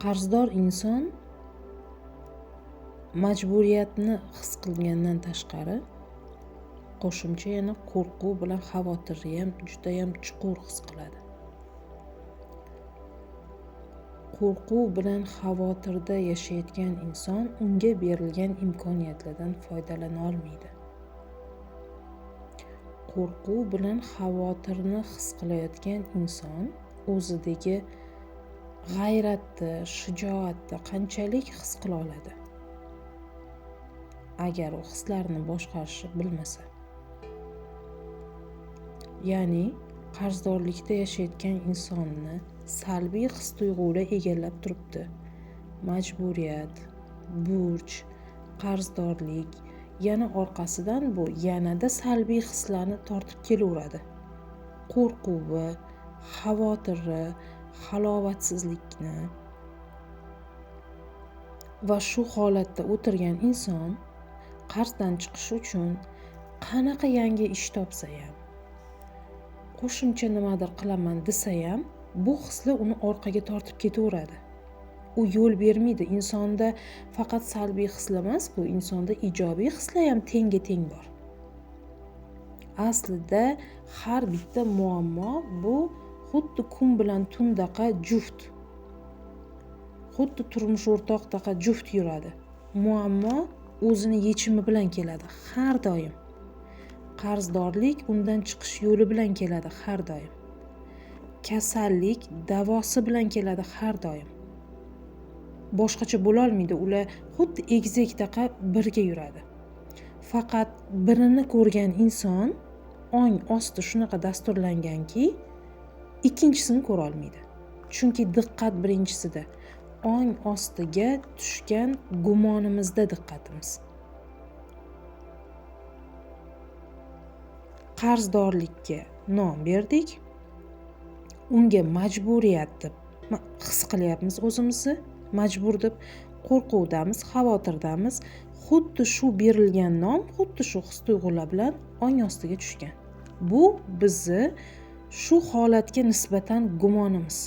Qarzdor inson majburiyatni his qilgandan tashqari qo'shimcha yana qo'rquv bilan xavotirni ham juda ham chuqur his qiladi. Qo'rquv bilan xavotirda yashayotgan inson unga berilgan imkoniyatlardan foydalana olmaydi. Qo'rquv bilan xavotirni his qilayotgan inson o'zidagi g'ayratni, shijoatni qanchalik his qila oladi? Agar u hislarni boshqarishni bilmasa. Ya'ni qarzdorlikda yashayotgan insonni salbiy his-tuyg'ular egallab turibdi. Majburiyat, burch, qarzdorlik, yana orqasidan bu yanada salbiy hislarni tortib kelaveradi. Qo'rquvi, xavotiri, halovatsizlikni va shu holatda o'tirgan inson qarzdan chiqish uchun qanaqa yangi ish topsa ham, qo'shimcha nimadir qilaman desa ham, bu hislar uni orqaga tortib ketaveradi. U yo'l bermaydi. Insonda faqat salbiy hislar emas-ku, insonda ijobiy hislar ham tenga-teng bor. Aslida har bitta muammo bu xuddi kun bilan tundaqa juft. Xuddi turmush o'rtoqdaqa juft yuradi. Muammo o'zini yechimi bilan keladi har doim. Qarzdorlik undan chiqish yo'li bilan keladi har doim. Kasallik davosi bilan keladi har doim. Boshqacha bo'la olmaydi. Ular xuddi egizakdaqa birga yuradi. Faqat birini ko'rgan inson ong osti shunaqa dasturlanganki, ikkinchisini ko'ra olmaydi. Chunki diqqat birinchisida. Ong ostiga tushgan gumonimizda diqqatimiz. Qarzdorlikka nom berdik. Unga majburiyat deb his qilyapmiz o'zimizni, majbur deb qo'rquvdamiz, xavotirdamiz. Xuddi shu berilgan nom, xuddi shu his-tuyg'ular bilan ong ostiga tushgan. Bu bizni shu holatga nisbatan gumonimiz.